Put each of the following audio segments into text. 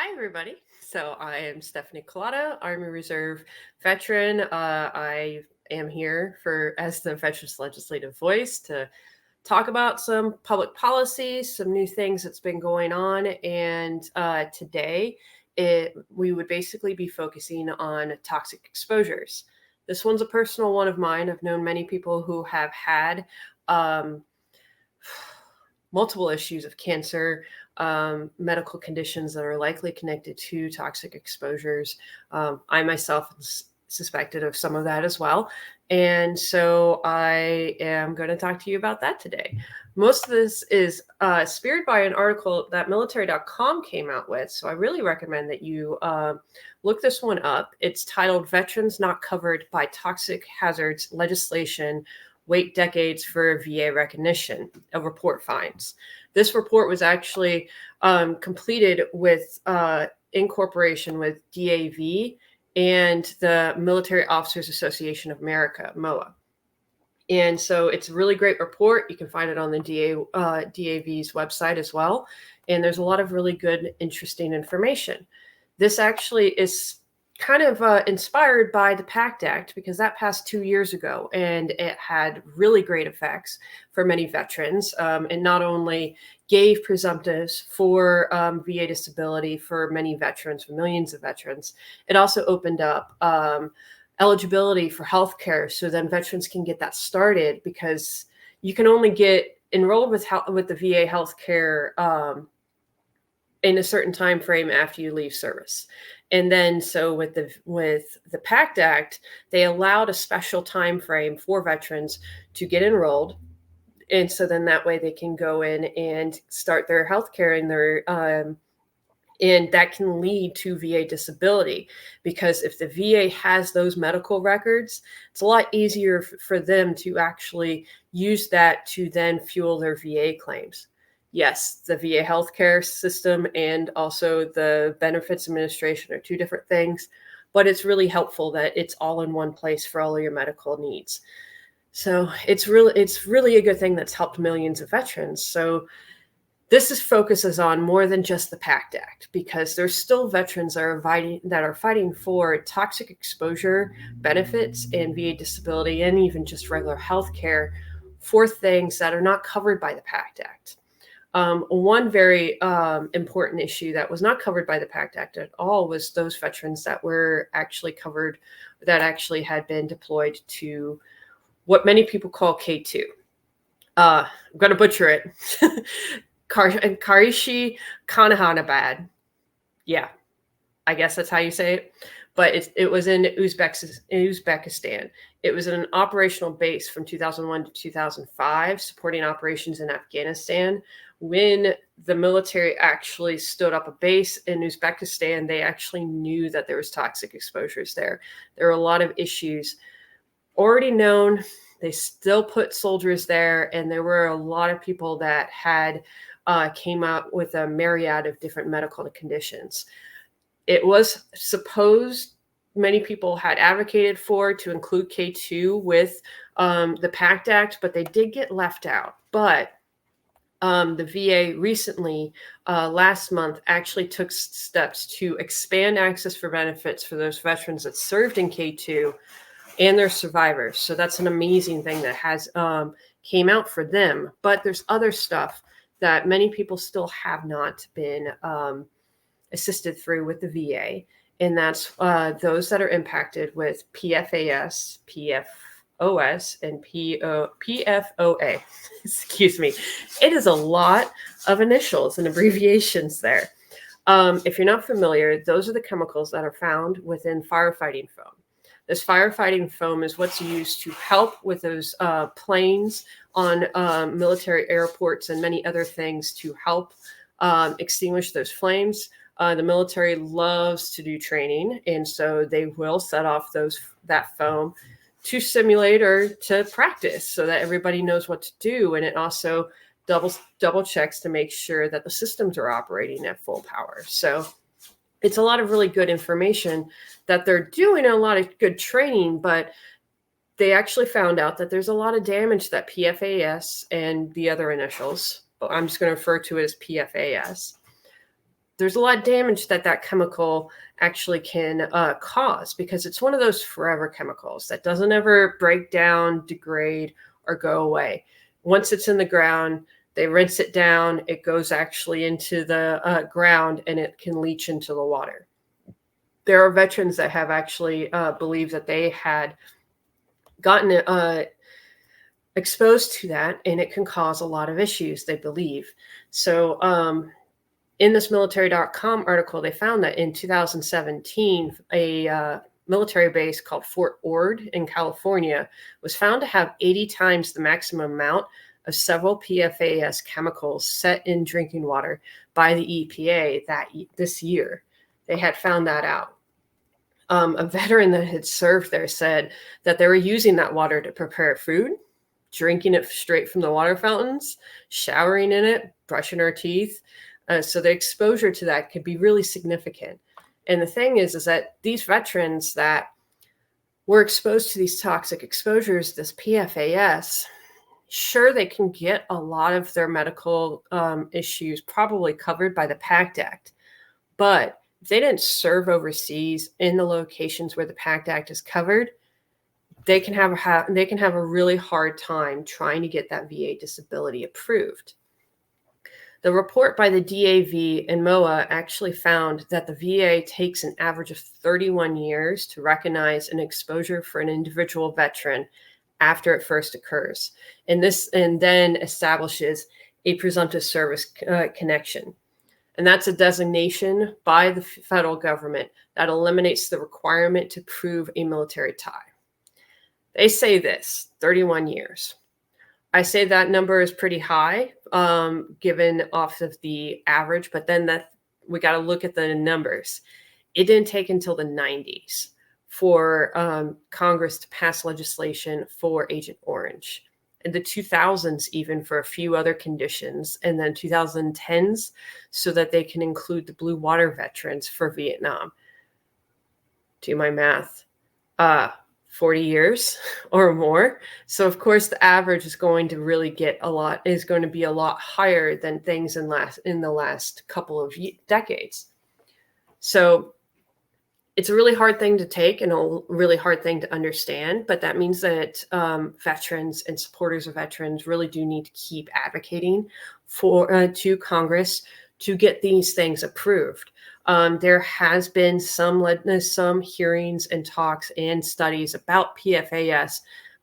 Hi, everybody. So I am Stephanie Kalota, Army Reserve veteran. I am here as the Veterans Legislative Voice to talk about some public policy, some new things that's been going on, and today we would basically be focusing on toxic exposures. This one's a personal one of mine. I've known many people who have had um, multiple issues of cancer, medical conditions that are likely connected to toxic exposures. I myself suspected of some of that as well. And so I am going to talk to you about that today. Most of this is speared by an article that military.com came out with. So I really recommend that you look this one up. It's titled Veterans Not Covered by Toxic Hazards Legislation Wait Decades for VA Recognition, a report finds. This report was actually completed with in cooperation with DAV and the Military Officers Association of America, MOA. And so it's a really great report. You can find it on the DAV's website as well. And there's a lot of really good, interesting information. This actually is kind of inspired by the PACT Act because that passed 2 years ago and it had really great effects for many veterans. And not only gave presumptives for VA disability for many veterans, for millions of veterans, it also opened up eligibility for healthcare, so then veterans can get that started because you can only get enrolled with the VA healthcare in a certain time frame after you leave service. And then so with the PACT Act, they allowed a special time frame for veterans to get enrolled. And so then that way they can go in and start their healthcare and that can lead to VA disability because if the VA has those medical records, it's a lot easier for them to actually use that to then fuel their VA claims. Yes, the VA healthcare system and also the benefits administration are two different things, but it's really helpful that it's all in one place for all of your medical needs. So it's really a good thing that's helped millions of veterans. So this focuses on more than just the PACT Act because there's still veterans that are fighting for toxic exposure benefits and VA disability and even just regular health care for things that are not covered by the PACT Act. One very important issue that was not covered by the PACT Act at all was those veterans that were actually covered, that actually had been deployed to what many people call K2. I'm going to butcher it. Karishi Kanahanabad. Yeah, I guess that's how you say it. But it was in Uzbekistan. It was an operational base from 2001 to 2005, supporting operations in Afghanistan. When the military actually stood up a base in Uzbekistan, they actually knew that there was toxic exposures there. There were a lot of issues already known. They still put soldiers there, and there were a lot of people that had came out with a myriad of different medical conditions. It was supposed many people had advocated for to include K2 with the PACT Act, but they did get left out. But the VA recently, last month, actually took steps to expand access for benefits for those veterans that served in K2 and their survivors. So that's an amazing thing that has came out for them. But there's other stuff that many people still have not been assisted through with the VA. And that's those that are impacted with PFAS, PFOS, and PFOA. Excuse me. It is a lot of initials and abbreviations there. If you're not familiar, those are the chemicals that are found within firefighting foam. This firefighting foam is what's used to help with those planes on military airports and many other things to help extinguish those flames. The military loves to do training, and so they will set off that foam to simulate or to practice so that everybody knows what to do. And it also double checks to make sure that the systems are operating at full power. So it's a lot of really good information that they're doing, a lot of good training, but they actually found out that there's a lot of damage that PFAS and the other initials, but I'm just going to refer to it as PFAS, there's a lot of damage that chemical actually can cause, because it's one of those forever chemicals that doesn't ever break down, degrade, or go away. Once it's in the ground, they rinse it down, it goes actually into the ground, and it can leach into the water. There are veterans that have actually believed that they had gotten exposed to that, and it can cause a lot of issues, they believe. So in this military.com article, they found that in 2017, a military base called Fort Ord in California was found to have 80 times the maximum amount of several PFAS chemicals set in drinking water by the EPA this year. They had found that out. A veteran that had served there said that they were using that water to prepare food, drinking it straight from the water fountains, showering in it, brushing our teeth. So the exposure to that could be really significant. And the thing is that these veterans that were exposed to these toxic exposures, this PFAS, sure, they can get a lot of their medical issues probably covered by the PACT Act. But if they didn't serve overseas in the locations where the PACT Act is covered, they can have a really hard time trying to get that VA disability approved. The report by the DAV and MOA actually found that the VA takes an average of 31 years to recognize an exposure for an individual veteran after it first occurs, and then establishes a presumptive service connection. And that's a designation by the federal government that eliminates the requirement to prove a military tie. They say this, 31 years. I say that number is pretty high, given off of the average, but then we got to look at the numbers. It didn't take until the 90s for Congress to pass legislation for Agent Orange. In the 2000s, even for a few other conditions, and then 2010s, so that they can include the blue water veterans for Vietnam. Do my math, 40 years or more. So of course, the average is going to really be a lot higher than things in the last couple of decades. So it's a really hard thing to take and a really hard thing to understand, but that means that veterans and supporters of veterans really do need to keep advocating to Congress to get these things approved. There has been some hearings and talks and studies about PFAS,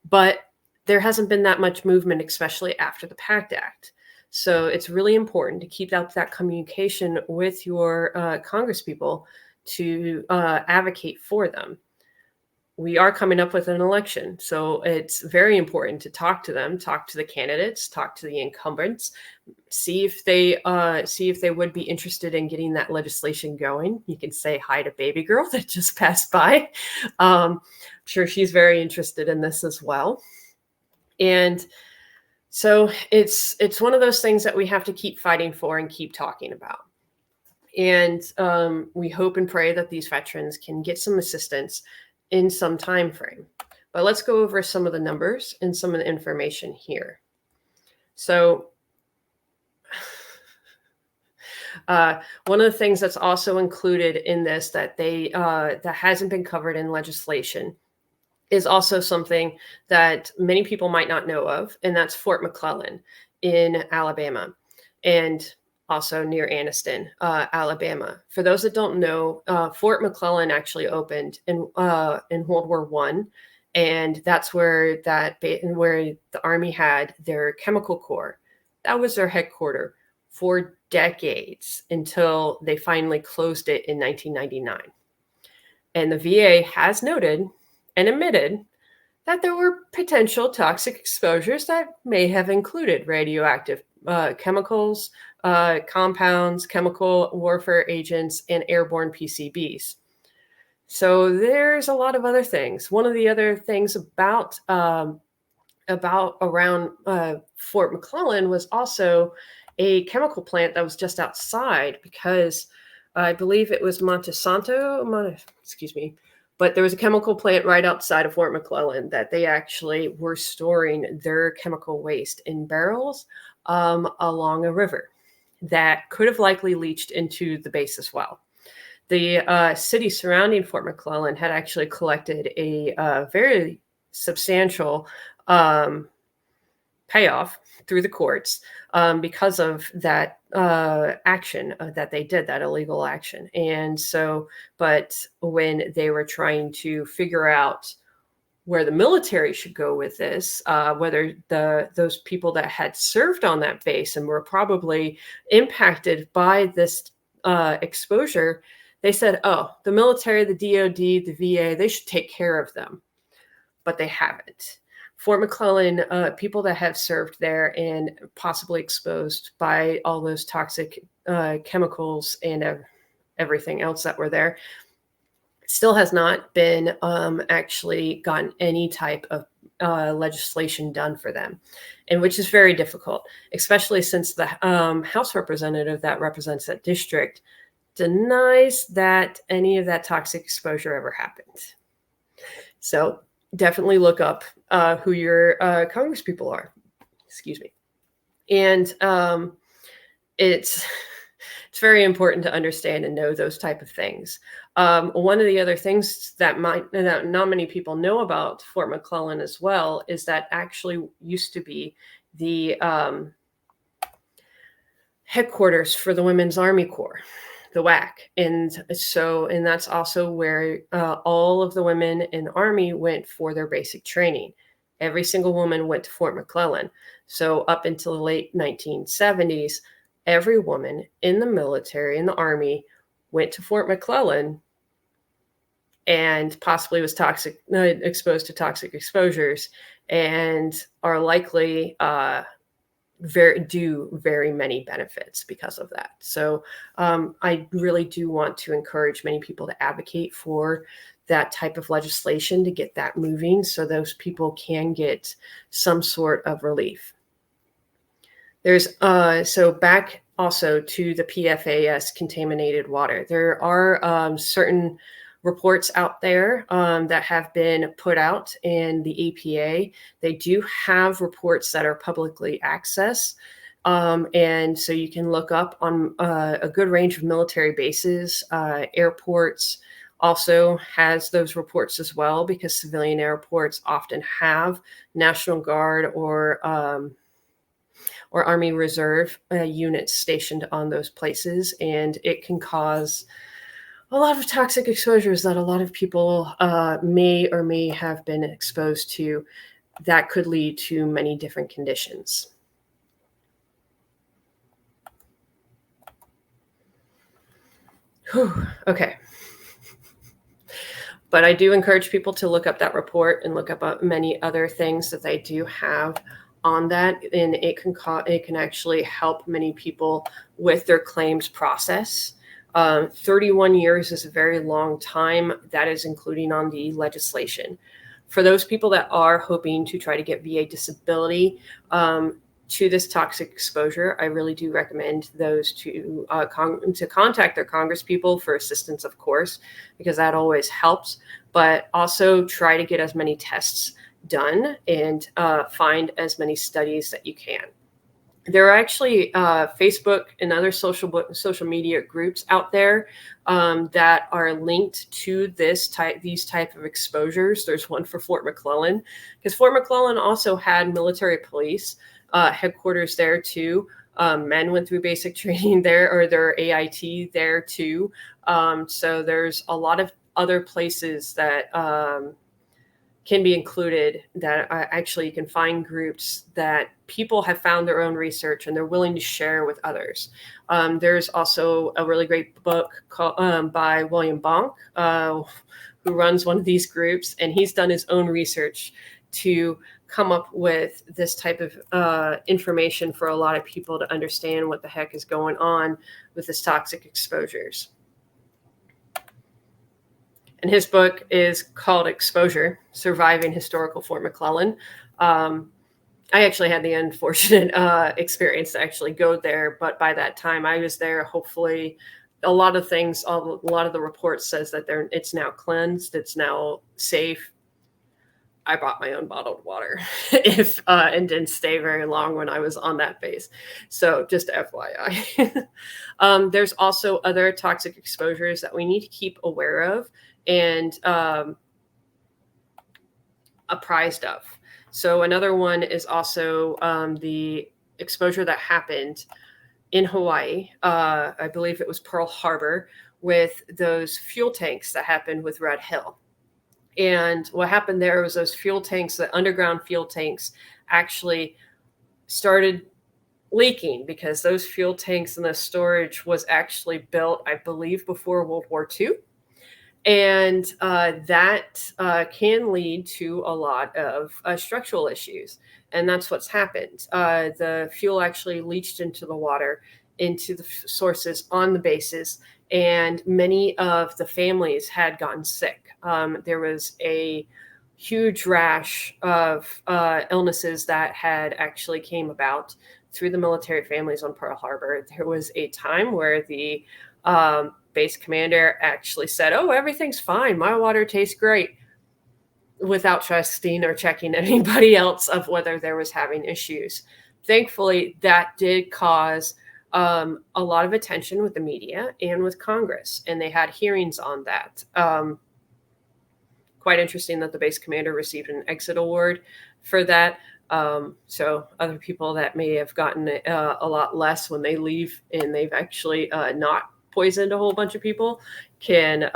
but there hasn't been that much movement, especially after the PACT Act. So it's really important to keep up that communication with your congresspeople to advocate for them. We are coming up with an election, so it's very important to talk to them, talk to the candidates, talk to the incumbents, see if they would be interested in getting that legislation going. You can say hi to baby girl that just passed by. I'm sure she's very interested in this as well. And so it's one of those things that we have to keep fighting for and keep talking about. And we hope and pray that these veterans can get some assistance in some time frame. But let's go over some of the numbers and some of the information here. So one of the things that's also included in this that hasn't been covered in legislation is also something that many people might not know of, and that's Fort McClellan in Alabama. And also near Anniston, Alabama. For those that don't know, Fort McClellan actually opened in World War I, and that's where the Army had their chemical corps. That was their headquarters for decades until they finally closed it in 1999. And the VA has noted and admitted that there were potential toxic exposures that may have included radioactive chemicals, compounds, chemical warfare agents, and airborne PCBs. So there's a lot of other things. One of the other things about around Fort McClellan was also a chemical plant that was just outside, because I believe it was but there was a chemical plant right outside of Fort McClellan that they actually were storing their chemical waste in barrels along a river. that could have likely leached into the base as well. The city surrounding Fort McClellan had actually collected a very substantial payoff through the courts because of that action that they did, that illegal action. And so, but when they were trying to figure out where the military should go with this, whether those people that had served on that base and were probably impacted by this exposure, they said, oh, the military, the DOD, the VA, they should take care of them. But they haven't. Fort McClellan, people that have served there and possibly exposed by all those toxic chemicals and everything else that were there, still has not been actually gotten any type of legislation done for them, and which is very difficult, especially since the House representative that represents that district denies that any of that toxic exposure ever happened. So definitely look up who your congresspeople are. Excuse me. And it's very important to understand and know those type of things. One of the other things that not many people know about Fort McClellan as well is that actually used to be the headquarters for the Women's Army Corps, the WAC. And that's also where all of the women in the Army went for their basic training. Every single woman went to Fort McClellan. So up until the late 1970s, every woman in the military, in the Army, went to Fort McClellan and possibly was exposed to toxic exposures, and are likely very many benefits because of that. So I really do want to encourage many people to advocate for that type of legislation to get that moving so those people can get some sort of relief. There's so back also to the PFAS contaminated water. There are certain reports out there that have been put out in the EPA. They do have reports that are publicly accessed. And so you can look up on a good range of military bases. Airports also has those reports as well, because civilian airports often have National Guard or Army Reserve units stationed on those places. And it can cause a lot of toxic exposures that a lot of people may or may have been exposed to that could lead to many different conditions. Whew, okay. But I do encourage people to look up that report and look up many other things that they do have on that, and it can actually help many people with their claims process. 31 years is a very long time. That is including on the legislation. For those people that are hoping to try to get VA disability to this toxic exposure, I really do recommend those to contact their congresspeople for assistance, of course, because that always helps. But also try to get as many tests done and find as many studies that you can. There are actually Facebook and other social media groups out there that are linked to these type of exposures. There's one for Fort McClellan, because Fort McClellan also had military police headquarters there too. Men went through basic training there, or their AIT there too. So there's a lot of other places that can be included that actually you can find groups that people have found their own research and they're willing to share with others. There's also a really great book called, by William Bonk, who runs one of these groups, and he's done his own research to come up with this type of information for a lot of people to understand what the heck is going on with this toxic exposures. And his book is called Exposure: Surviving Historical Fort McClellan. I actually had the unfortunate experience to actually go there, but by that time I was there. Hopefully, a lot of the reports says that it's now cleansed, it's now safe. I bought my own bottled water if and didn't stay very long when I was on that base. So just FYI. There's also other toxic exposures that we need to keep aware of and apprised of. So another one is also the exposure that happened in Hawaii. I believe it was Pearl Harbor, with those fuel tanks that happened with Red Hill. And what happened there was those fuel tanks, the underground fuel tanks, actually started leaking because those fuel tanks and the storage was actually built, I believe, before World War II. And that can lead to a lot of structural issues. And that's what's happened. The fuel actually leached into the water, into the sources on the bases, and many of the families had gotten sick. There was a huge rash of illnesses that had actually came about through the military families on Pearl Harbor. There was a time where the base commander actually said, "Oh, everything's fine. My water tastes great," without trusting or checking anybody else of whether there was having issues. Thankfully, that did cause a lot of attention with the media and with Congress, and they had hearings on that. Quite interesting that the base commander received an exit award for that. So other people that may have gotten a lot less when they leave and they've actually not poisoned a whole bunch of people can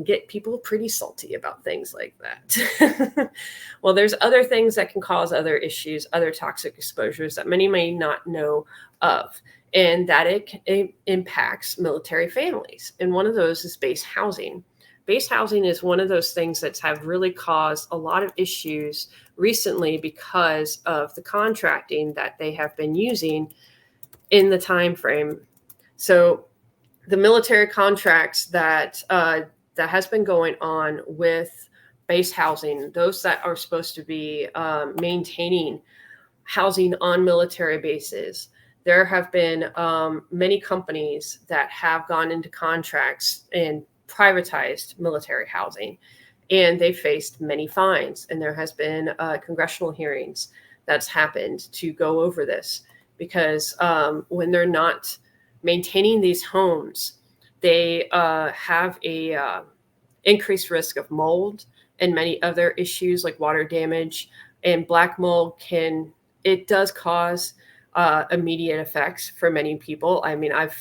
get people pretty salty about things like that. Well, there's other things that can cause other issues, other toxic exposures that many may not know of, and that it impacts military families. And one of those is base housing. Base housing is one of those things that have really caused a lot of issues recently because of the contracting that they have been using in the time frame. So the military contracts that has been going on with base housing, those that are supposed to be maintaining housing on military bases, there have been many companies that have gone into contracts and privatized military housing, and they faced many fines. And there has been congressional hearings that's happened to go over this, because when they're not maintaining these homes, they have a increased risk of mold and many other issues like water damage. And black mold does cause immediate effects for many people. I mean, I've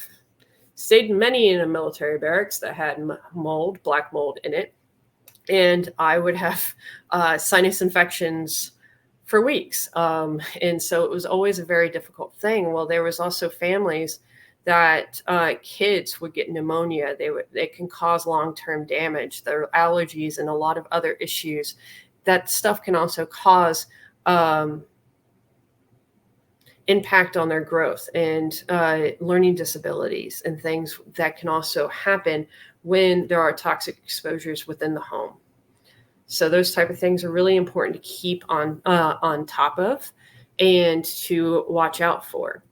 stayed many in a military barracks that had mold, black mold in it, and I would have sinus infections for weeks. And so it was always a very difficult thing. Well, there was also families that kids would get pneumonia. They can cause long-term damage. There are allergies and a lot of other issues. That stuff can also cause impact on their growth and learning disabilities and things that can also happen when there are toxic exposures within the home. So those type of things are really important to keep on top of and to watch out for.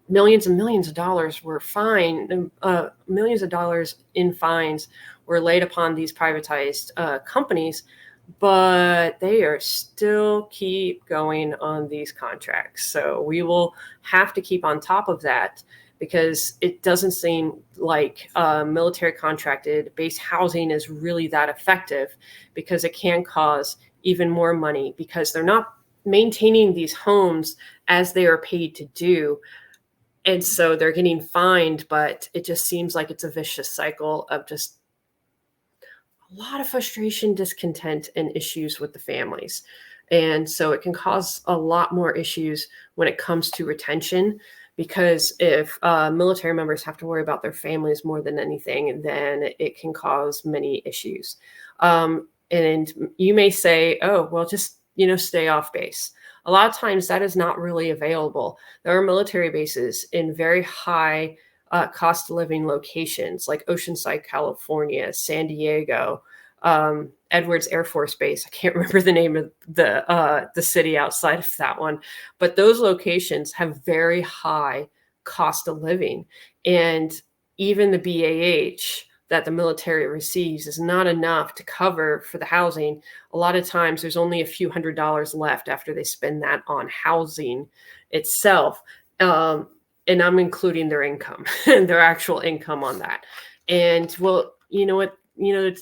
Millions and millions of dollars were millions of dollars in fines were laid upon these privatized companies, but they are still keep going on these contracts. So we will have to keep on top of that, because it doesn't seem like military contracted base housing is really that effective, because it can cause even more money because they're not maintaining these homes as they are paid to do. And so they're getting fined, but it just seems like it's a vicious cycle of just a lot of frustration, discontent, and issues with the families. And so it can cause a lot more issues when it comes to retention, because if military members have to worry about their families more than anything, then it can cause many issues. And you may say, oh, well, just, stay off base. A lot of times that is not really available. There are military bases in very high cost of living locations like Oceanside, California, San Diego, Edwards Air Force Base. I can't remember the name of the city outside of that one, but those locations have very high cost of living. And even the BAH that the military receives is not enough to cover for the housing. A lot of times there's only a few $100s left after they spend that on housing itself. And I'm including their income, their actual income on that. And well, you know what,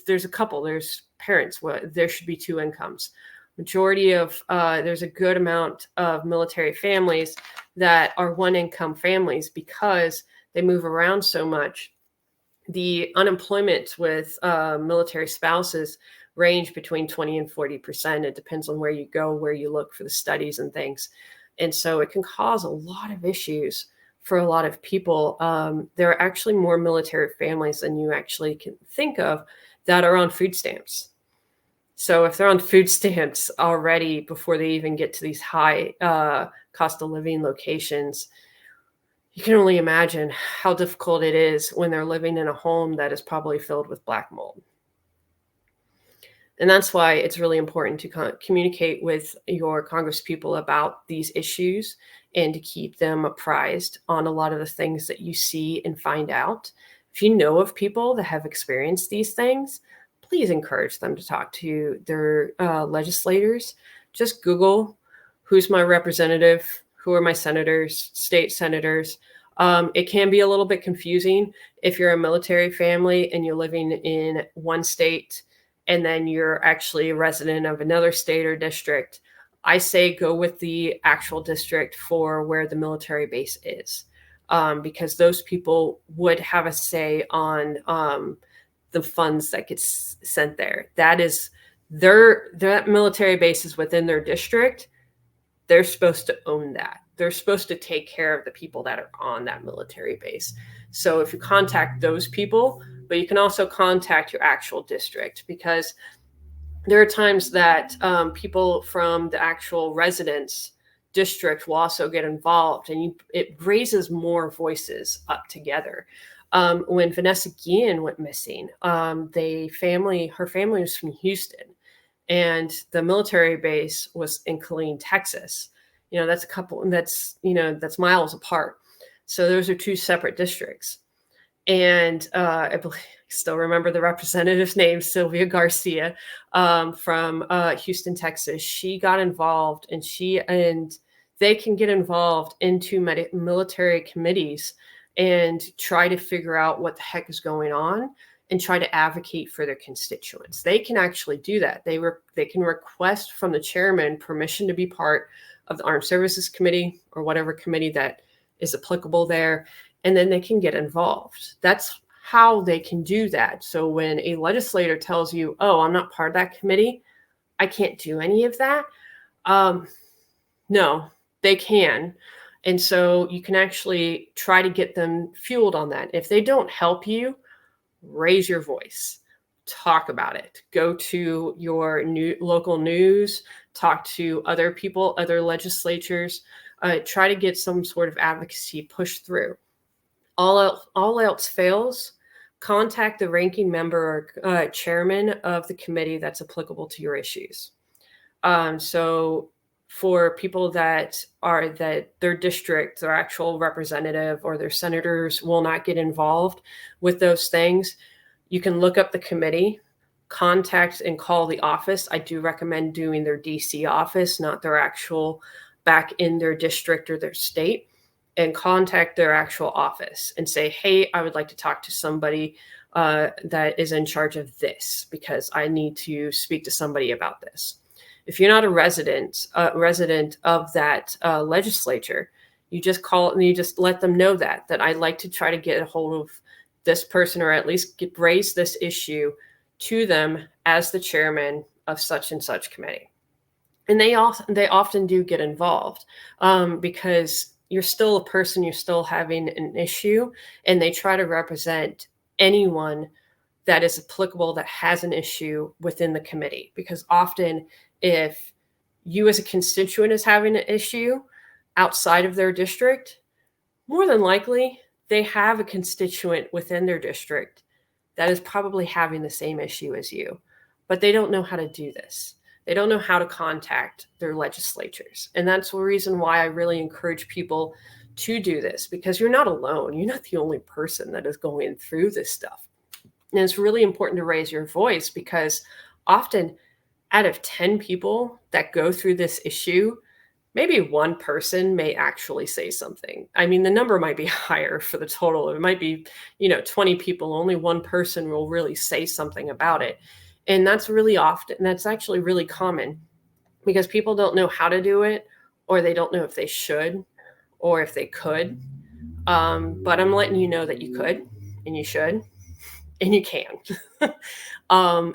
there's a couple, there's parents, there should be two incomes. Majority of, there's a good amount of military families that are one income families because they move around so much. The unemployment with military spouses range between 20 and 40%. It depends on where you go, where you look for the studies and things. And so it can cause a lot of issues for a lot of people. There are actually more military families than you actually can think of that are on food stamps. So if they're on food stamps already before they even get to these high cost of living locations, you can only imagine how difficult it is when they're living in a home that is probably filled with black mold. And that's why it's really important to communicate with your congresspeople about these issues and to keep them apprised on a lot of the things that you see and find out. If you know of people that have experienced these things, please encourage them to talk to their legislators. Just Google, who's my representative? Who are my senators, state senators? It can be a little bit confusing if you're a military family and you're living in one state and then you're actually a resident of another state or district. I say go with the actual district for where the military base is, because those people would have a say on the funds that gets sent there. That is that military base is within their district. They're supposed to own that. They're supposed to take care of the people that are on that military base. So if you contact those people, but you can also contact your actual district, because there are times that people from the actual residence district will also get involved, and it raises more voices up together. When Vanessa Guillen went missing, her family was from Houston, and the military base was in Killeen, Texas. That's miles apart. So those are two separate districts. And I still remember the representative's name, Sylvia Garcia, from Houston, Texas. She got involved, and they can get involved into military committees and try to figure out what the heck is going on and try to advocate for their constituents. They can actually do that. They can request from the chairman permission to be part of the Armed Services Committee or whatever committee that is applicable there, and then they can get involved. That's how they can do that. So when a legislator tells you, oh, I'm not part of that committee, I can't do any of that. No, they can. And so you can actually try to get them fueled on that. If they don't help you, raise your voice, talk about it, go to your local news, talk to other people, other legislatures, try to get some sort of advocacy pushed through. All else fails, contact the ranking member or chairman of the committee that's applicable to your issues. So for people that their district, their actual representative or their senators will not get involved with those things, you can look up the committee, contact and call the office. I do recommend doing their DC office, not their actual back in their district or their state, and contact their actual office and say, hey, I would like to talk to somebody that is in charge of this because I need to speak to somebody about this. If you're not a resident of that legislature, you just call and you just let them know that I'd like to try to get a hold of this person, or at least raise this issue to them as the chairman of such and such committee. And they often do get involved because you're still a person, you're still having an issue, and they try to represent anyone that is applicable that has an issue within the committee. Because often if you as a constituent is having an issue outside of their district, more than likely they have a constituent within their district that is probably having the same issue as you, but they don't know how to do this. They don't know how to contact their legislatures. And that's the reason why I really encourage people to do this, because you're not alone. You're not the only person that is going through this stuff. And it's really important to raise your voice, because often out of 10 people that go through this issue, maybe one person may actually say something. I mean, the number might be higher for the total. It might be, 20 people, only one person will really say something about it. And that's actually really common, because people don't know how to do it, or they don't know if they should or if they could. But I'm letting you know that you could, and you should, and you can.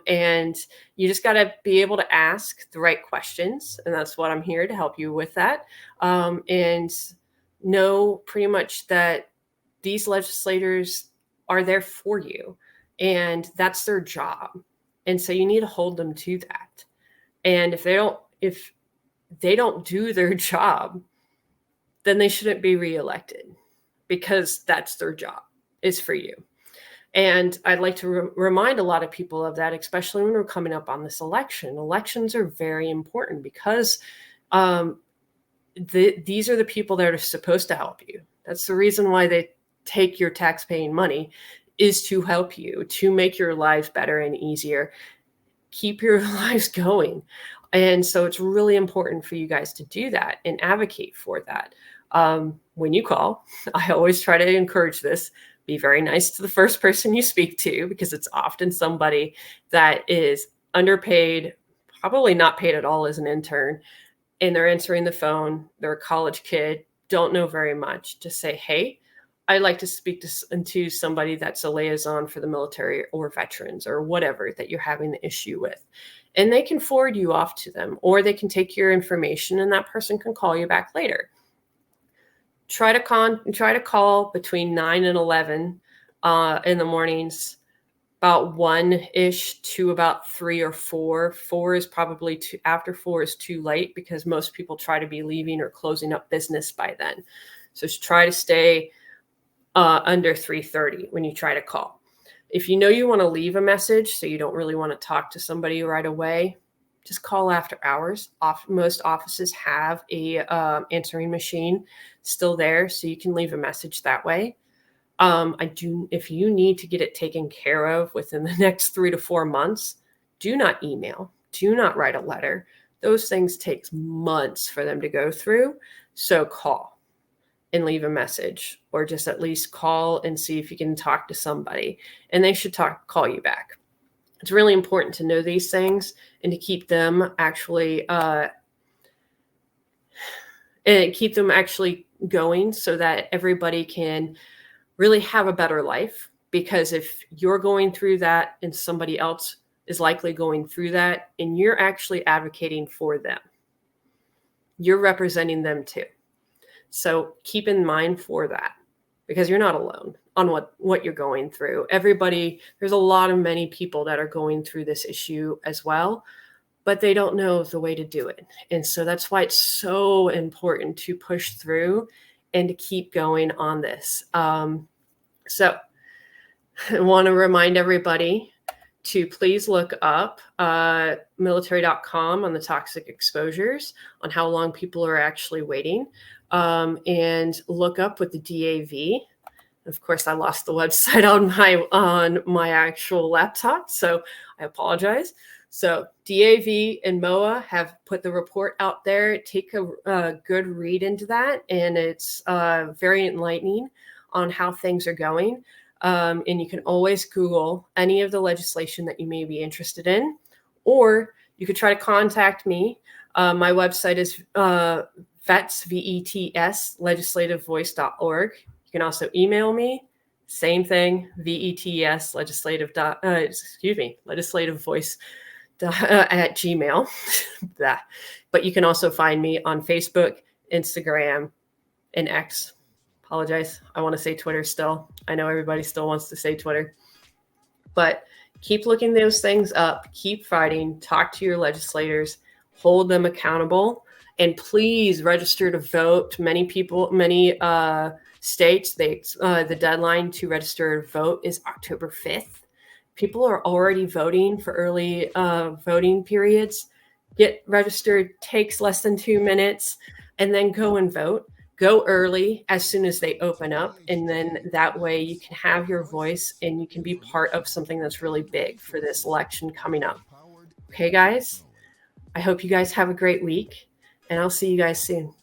And you just got to be able to ask the right questions. And that's what I'm here to help you with that. And know pretty much that these legislators are there for you, and that's their job. And so you need to hold them to that. And if they don't do their job, then they shouldn't be reelected, because that's their job, is for you. And I'd like to remind a lot of people of that, especially when we're coming up on this election. Elections are very important, because these are the people that are supposed to help you. That's the reason why they take your tax-paying money, is to help you, to make your lives better and easier, keep your lives going. And so it's really important for you guys to do that and advocate for that. When you call, I always try to encourage this. Be very nice to the first person you speak to, because it's often somebody that is underpaid, probably not paid at all as an intern, and they're answering the phone. They're a college kid, don't know very much. Just say, hey, I'd like to speak to somebody that's a liaison for the military or veterans or whatever that you're having the issue with. And they can forward you off to them, or they can take your information and that person can call you back later. Try to call between 9 and 11 in the mornings, about 1-ish to about 3 or 4. 4 is probably after 4 is too late, because most people try to be leaving or closing up business by then. So try to stay under 3:30 when you try to call. If you know you want to leave a message, so you don't really want to talk to somebody right away, just call after hours. Most offices have a answering machine still there, so you can leave a message that way. If you need to get it taken care of within the next 3 to 4 months, do not email, do not write a letter. Those things take months for them to go through. So call and leave a message, or just at least call and see if you can talk to somebody, and they should call you back. It's really important to know these things and to keep them actually going, so that everybody can really have a better life. Because if you're going through that and somebody else is likely going through that, and you're actually advocating for them, you're representing them too. So keep in mind for that, because you're not alone on what you're going through. There's many people that are going through this issue as well, but they don't know the way to do it. And so that's why it's so important to push through and to keep going on this. So I want to remind everybody to please look up military.com on the toxic exposures, on how long people are actually waiting, and look up with the DAV. Of course, I lost the website on my actual laptop, so I apologize. So DAV and MOA have put the report out there. Take a good read into that, and it's very enlightening on how things are going. And you can always Google any of the legislation that you may be interested in, or you could try to contact me. My website is VETS, VETS, legislativevoice.org. You can also email me, same thing, VETS, legislativevoice at Gmail. But you can also find me on Facebook, Instagram, and X. Apologize. I want to say Twitter still. I know everybody still wants to say Twitter. But keep looking those things up. Keep fighting. Talk to your legislators. Hold them accountable. And please register to vote. Many states, the deadline to register to vote is October 5th. People are already voting for early voting periods. Get registered, takes less than 2 minutes, and then go and vote. Go early as soon as they open up, and then that way you can have your voice and you can be part of something that's really big for this election coming up. Okay, guys? I hope you guys have a great week, and I'll see you guys soon.